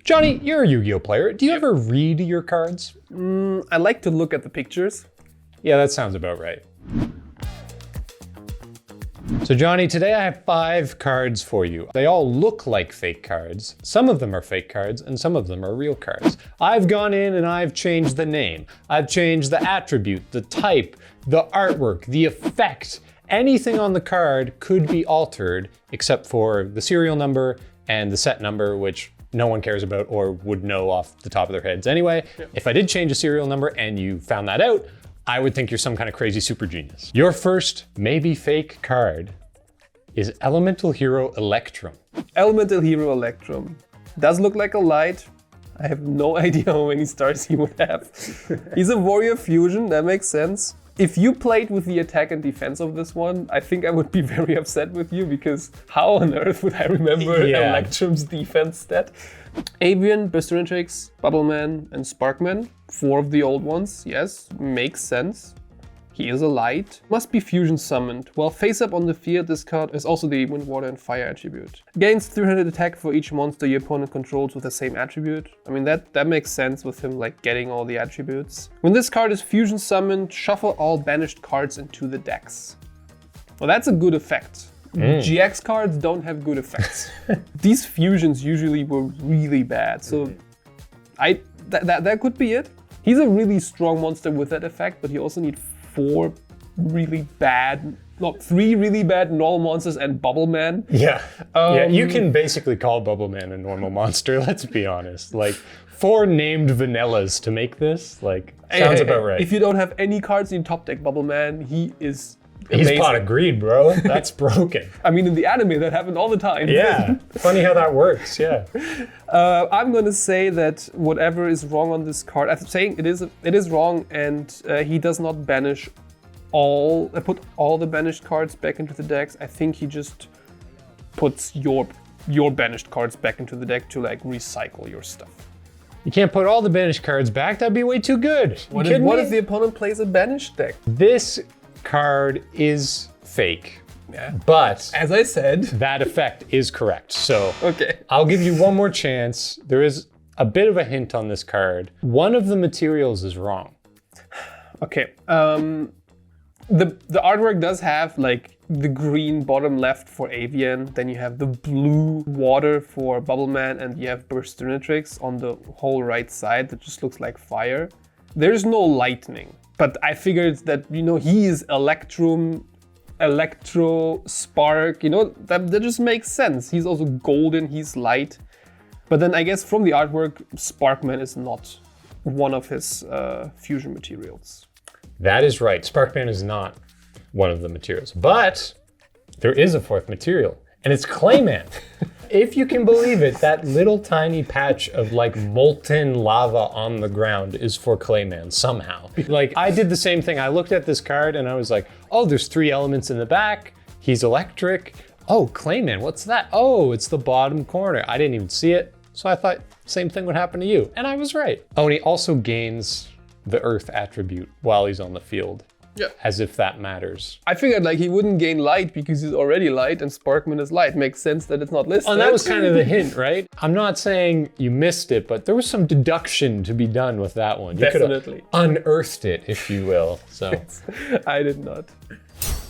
Johnny, you're a Yu-Gi-Oh player. Do you ever read your cards? I like to look at the pictures. Yeah, that sounds about right. So Johnny, today I have 5 cards for you. They all look like fake cards. Some of them are fake cards and some of them are real cards. I've gone in and I've changed the name. I've changed the attribute, the type, the artwork, the effect. Anything on the card could be altered except for the serial number and the set number, which no one cares about or would know off the top of their heads anyway. Yep. If I did change a serial number and you found that out, I would think you're some kind of crazy super genius. Your first maybe fake card is Elemental Hero Electrum. Elemental Hero Electrum. Does look like a light. I have no idea how many stars he would have. He's a warrior fusion, that makes sense. If you played with the attack and defense of this one, I think I would be very upset with you because how on earth would I remember Electrum's defense stat? Avian, Burstinatrix, Bubbleman, and Sparkman. 4 of the old ones, yes, makes sense. He is a light. Must be fusion summoned. While face up on the field, this card is also the Wind, Water, and Fire attribute. Gains 300 attack for each monster your opponent controls with the same attribute. I mean, that makes sense with him like getting all the attributes. When this card is fusion summoned, shuffle all banished cards into the decks. Well, that's a good effect. GX cards don't have good effects. These fusions usually were really bad, so that could be it. He's a really strong monster with that effect, but you also need 3 really bad normal monsters and Bubbleman. Yeah. Yeah, you can basically call Bubbleman a normal monster, let's be honest. Like 4 named vanillas to make this, like, sounds about right. If you don't have any cards in top deck Bubbleman, he's pot of greed, bro. That's broken. I mean, in the anime, that happened all the time. Yeah, funny how that works, yeah. I'm gonna say that whatever is wrong on this card, I'm saying it is wrong, and he does not banish put all the banished cards back into the decks. I think he just puts your banished cards back into the deck to like recycle your stuff. You can't put all the banished cards back, that'd be way too good. What if the opponent plays a banished deck? This card is fake. Yeah. But as I said, that effect is correct. So okay. I'll give you one more chance. There is a bit of a hint on this card. One of the materials is wrong. Okay. The artwork does have like the green bottom left for Avian, then you have the blue water for Bubbleman, and you have Burstinatrix on the whole right side that just looks like fire. There's no lightning. But I figured that, he is Electrum, Electro, Spark, that just makes sense. He's also golden, he's light. But then I guess from the artwork, Sparkman is not one of his fusion materials. That is right. Sparkman is not one of the materials. But there is a 4th material, and it's Clayman. If you can believe it, that little tiny patch of like molten lava on the ground is for Clayman somehow. Like I did the same thing. I looked at this card and I was like, oh, there's 3 elements in the back. He's electric. Oh, Clayman, what's that? Oh, it's the bottom corner. I didn't even see it. So I thought same thing would happen to you. And I was right. Oh, and he also gains the earth attribute while he's on the field. Yeah. As if that matters. I figured like he wouldn't gain light because he's already light and Sparkman is light. Makes sense that it's not listed. Oh, that was kind of the hint, right? I'm not saying you missed it, but there was some deduction to be done with that one. You Definitely. Unearthed it, if you will. So I did not.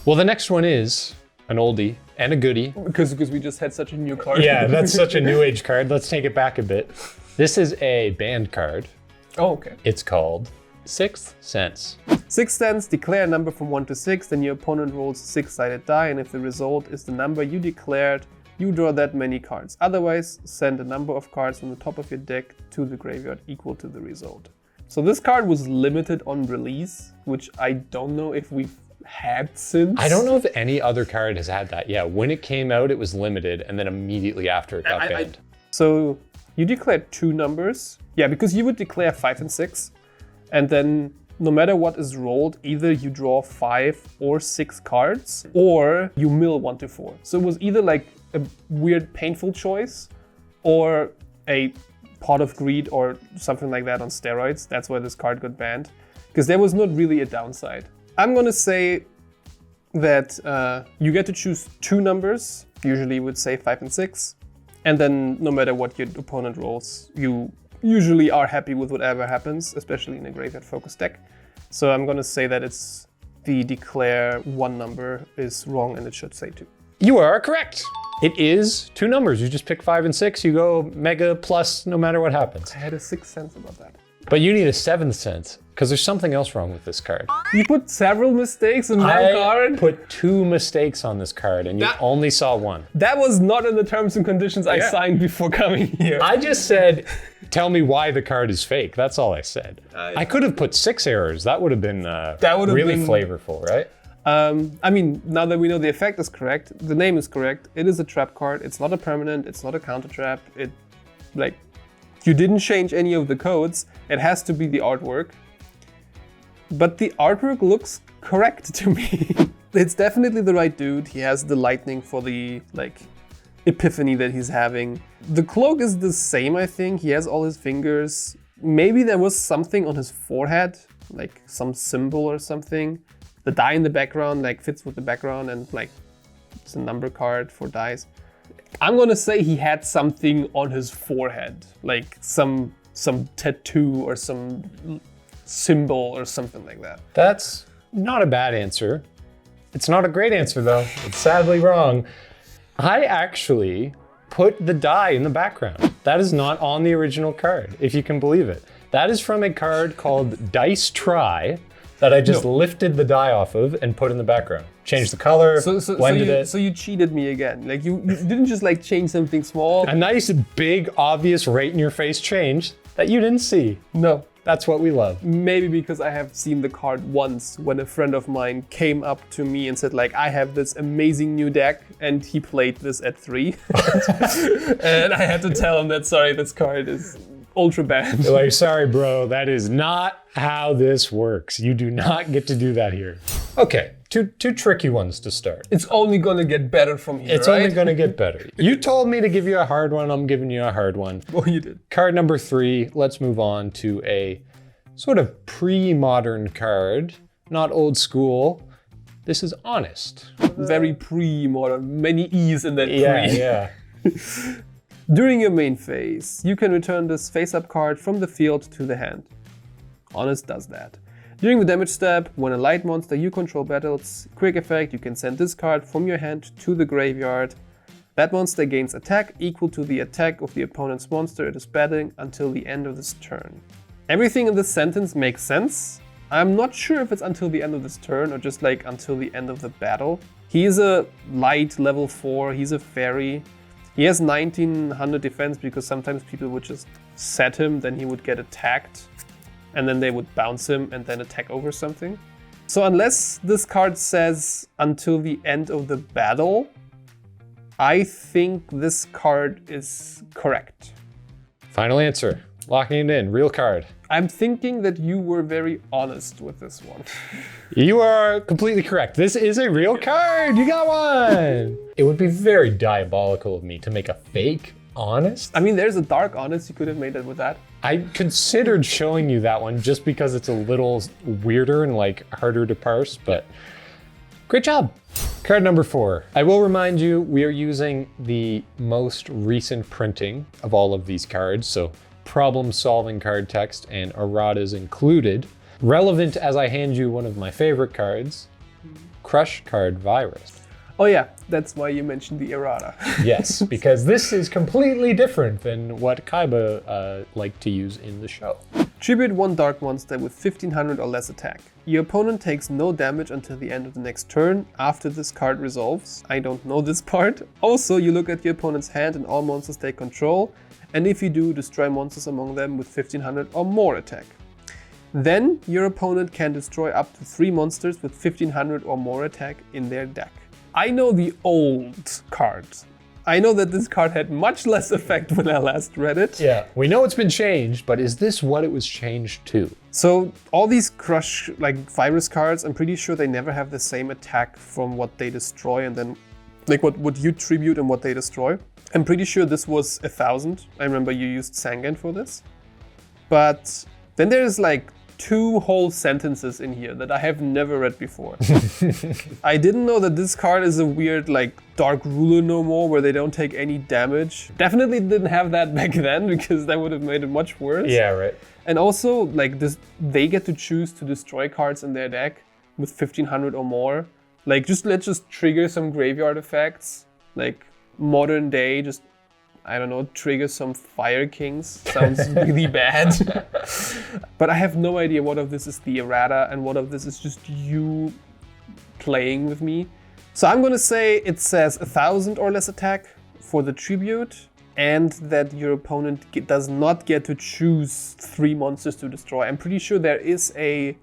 Well, the next one is an oldie and a goodie. Because we just had such a new card. Yeah, that's such a new age card. Let's take it back a bit. This is a banned card. Oh, okay. It's called Sixth Sense. Sixth Sense, declare a number from 1 to 6, then your opponent rolls a 6-sided die, and if the result is the number you declared, you draw that many cards. Otherwise, send a number of cards from the top of your deck to the graveyard equal to the result. So this card was limited on release, which I don't know if we've had since. I don't know if any other card has had that. Yeah, when it came out, it was limited, and then immediately after it got banned. So you declared 2 numbers. Yeah, because you would declare 5 and 6. And then no matter what is rolled, either you draw 5 or 6 cards, or you mill 1 to 4. So it was either like a weird painful choice or a pot of greed or something like that on steroids. That's why this card got banned, because there was not really a downside. I'm gonna say that you get to choose 2 numbers. Usually you would say 5 and 6. And then no matter what your opponent rolls, you usually are happy with whatever happens, especially in a graveyard focused deck. So I'm gonna say that it's the declare one number is wrong and it should say 2. You are correct. It is 2 numbers. You just pick 5 and 6. You go mega plus no matter what happens. I had a 6th sense about that. But you need a 7th sense because there's something else wrong with this card. You put several mistakes in one I card? put 2 mistakes on this card and you only saw 1. That was not in the terms and conditions I signed before coming here. I just said, tell me why the card is fake. That's all I said. I could have put 6 errors. That would have been really flavorful, right? I mean, now that we know the effect is correct, the name is correct, it is a trap card, it's not a permanent, it's not a counter trap, you didn't change any of the codes, it has to be the artwork. But the artwork looks correct to me. It's definitely the right dude, he has the lightning for the, epiphany that he's having. The cloak is the same, I think, he has all his fingers. Maybe there was something on his forehead, like some symbol or something. The die in the background fits with the background and it's a number card for dice. I'm gonna say he had something on his forehead, like some tattoo or some symbol or something like that. That's not a bad answer. It's not a great answer though. It's sadly wrong. I actually put the die in the background. That is not on the original card, if you can believe it. That is from a card called Dice Try that I just lifted the die off of and put in the background. Changed the color, blended it. So you cheated me again. You didn't just change something small. A nice, big, obvious, right in your face change that you didn't see. No. That's what we love. Maybe because I have seen the card once when a friend of mine came up to me and said I have this amazing new deck and he played this at 3. And I had to tell him that, sorry, this card is ultra bad. You're like, sorry, bro, that is not how this works. You do not get to do that here. Okay, two tricky ones to start. It's only gonna get better from here, It's only gonna get better. You told me to give you a hard one, I'm giving you a hard one. Well, you did. Card number 3, let's move on to a sort of pre-modern card, not old school. This is Honest. Very pre-modern, many E's in that pre. Yeah. During your main phase, you can return this face-up card from the field to the hand. Honest does that. During the damage step, when a light monster you control battles, quick effect, you can send this card from your hand to the graveyard. That monster gains attack equal to the attack of the opponent's monster it is battling until the end of this turn. Everything in this sentence makes sense. I'm not sure if it's until the end of this turn or just until the end of the battle. He is a light level 4, he's a fairy. He has 1900 defense because sometimes people would just set him, then he would get attacked, and then they would bounce him and then attack over something. So unless this card says until the end of the battle, I think this card is correct. Final answer. Locking it in. Real card. I'm thinking that you were very honest with this one. You are completely correct. This is a real card. You got one. It would be very diabolical of me to make a fake Honest. I mean, there's a dark Honest. You could have made it with that. I considered showing you that one just because it's a little weirder and harder to parse, but great job. Card number 4. I will remind you, we are using the most recent printing of all of these cards, so problem-solving card text and erratas included. Relevant as I hand you one of my favorite cards, Crush Card Virus. Oh yeah, that's why you mentioned the errata. Yes, because this is completely different than what Kaiba liked to use in the show. Tribute 1 dark monster with 1500 or less attack. Your opponent takes no damage until the end of the next turn after this card resolves. I don't know this part. Also, you look at your opponent's hand and all monsters take control, and if you do, destroy monsters among them with 1500 or more attack. Then, your opponent can destroy up to 3 monsters with 1500 or more attack in their deck. I know the old cards. I know that this card had much less effect when I last read it. Yeah, we know it's been changed, but is this what it was changed to? So all these Crush virus cards, I'm pretty sure they never have the same attack from what they destroy and then what you tribute and what they destroy. I'm pretty sure this was 1000. I remember you used Sangan for this. But then there's 2 whole sentences in here that I have never read before. I didn't know that this card is a weird like Dark Ruler no more, where they don't take any damage. Definitely didn't have that back then, because that would have made it much worse. Yeah, right. And also, like this, they get to choose to destroy cards in their deck with 1500 or more. Like, let's just trigger some graveyard effects. Like modern day, just, I don't know, trigger some Fire Kings. Sounds really bad. But I have no idea what of this is the errata and what of this is just you playing with me. So I'm gonna say it says 1000 or less attack for the tribute, and that your opponent does not get to choose 3 monsters to destroy. I'm pretty sure there is a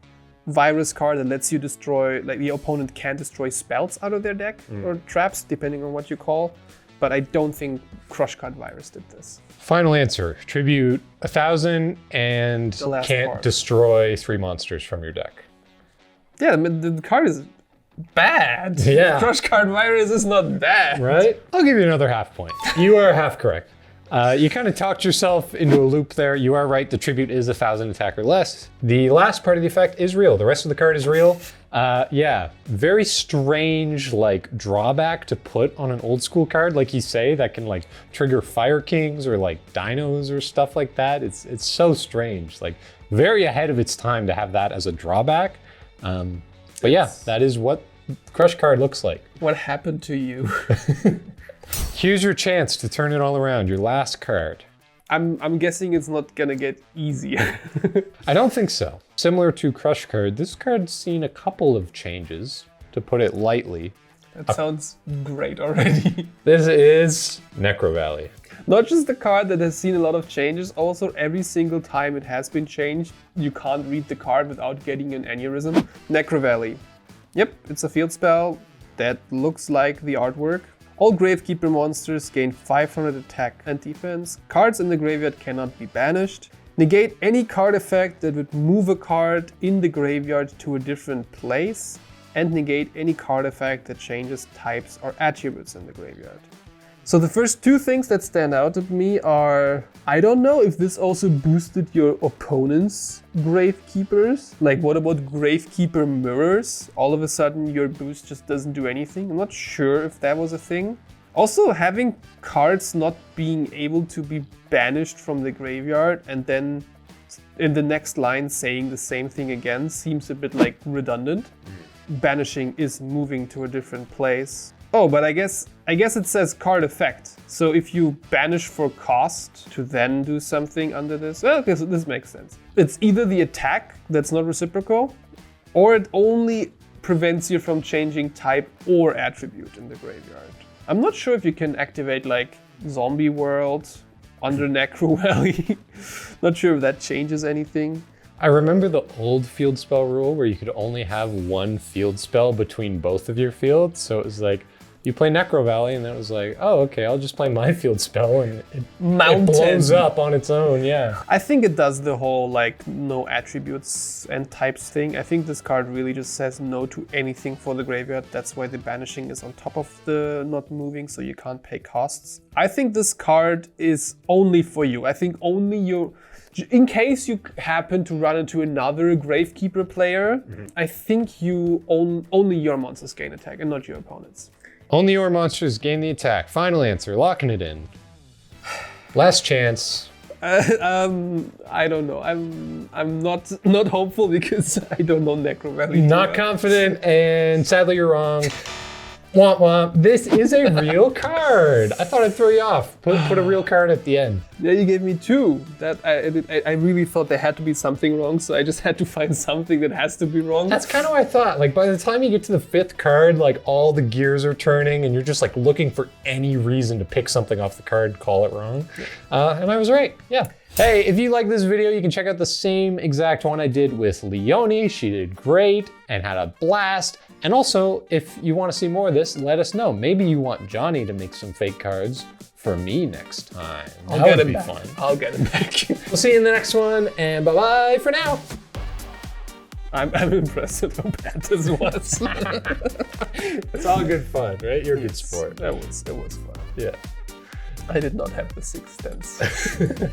virus card that lets you destroy, like the opponent can destroy spells out of their deck or traps, depending on what you call. But I don't think Crush Card Virus did this. Final answer, tribute 1000 and can't card. destroy 3 monsters from your deck. Yeah, I mean, the card is bad. Yeah. Crush Card Virus is not bad. Right? I'll give you another half point. You are half correct. You kind of talked yourself into a loop there. You are right, the tribute is 1000 attack or less. The last part of the effect is real. The rest of the card is real. Yeah, very strange like drawback to put on an old school card, like you say, that can like trigger Fire Kings or like dinos or stuff like that. It's so strange, like very ahead of its time to have that as a drawback. But yeah, that is what Crush Card looks like. What happened to you? Here's your chance to turn it all around, your last card. I'm guessing it's not gonna get easier. I don't think so. Similar to Crush Card, this card's seen a couple of changes, to put it lightly. That sounds great already. This is Necro Valley. Not just the card that has seen a lot of changes, also every single time it has been changed, you can't read the card without getting an aneurysm. Necro Valley. Yep, it's a field spell that looks like the artwork. All Gravekeeper monsters gain 500 attack and defense. Cards in the graveyard cannot be banished. Negate any card effect that would move a card in the graveyard to a different place. And negate any card effect that changes types or attributes in the graveyard. So the first 2 things that stand out to me are, I don't know if this also boosted your opponent's Gravekeepers. Like, what about Gravekeeper mirrors? All of a sudden your boost just doesn't do anything. I'm not sure if that was a thing. Also, having cards not being able to be banished from the graveyard and then in the next line saying the same thing again seems a bit like redundant. Banishing is moving to a different place. Oh, but I guess it says card effect. So if you banish for cost to then do something under this, well, this makes sense. It's either the attack that's not reciprocal, or it only prevents you from changing type or attribute in the graveyard. I'm not sure if you can activate like Zombie World under Necro Valley. Not sure if that changes anything. I remember the old field spell rule where you could only have 1 field spell between both of your fields. So it was like, you play Necro Valley, and then it was like, oh, okay, I'll just play my field spell, and it blows up on its own, yeah. I think it does the whole, like, no attributes and types thing. I think this card really just says no to anything for the graveyard. That's why the banishing is on top of the not moving, so you can't pay costs. I think this card is only for you. I think only you... In case you happen to run into another Gravekeeper player, I think only your monsters gain attack and not your opponents. Only your monsters gain the attack. Final answer, locking it in. Last chance. I don't know. I'm not hopeful because I don't know Necro Valley. Not confident, and sadly you're wrong. Womp womp. This is a real card. I thought I'd throw you off. Put a real card at the end. Yeah, you gave me 2. That I really thought there had to be something wrong, so I just had to find something that has to be wrong. That's kind of what I thought. Like by the time you get to the 5th card, like all the gears are turning, and you're just like looking for any reason to pick something off the card, call it wrong. And I was right. Yeah. Hey, if you like this video, you can check out the same exact one I did with Leonie. She did great and had a blast. And also, if you want to see more of this, let us know. Maybe you want Johnny to make some fake cards for me next time. That would be fun. I'll get him back. We'll see you in the next one, and bye-bye for now. I'm impressed at how bad this was. It's all good fun, right? You're a good sport. That was fun. Yeah. I did not have the 6th sense.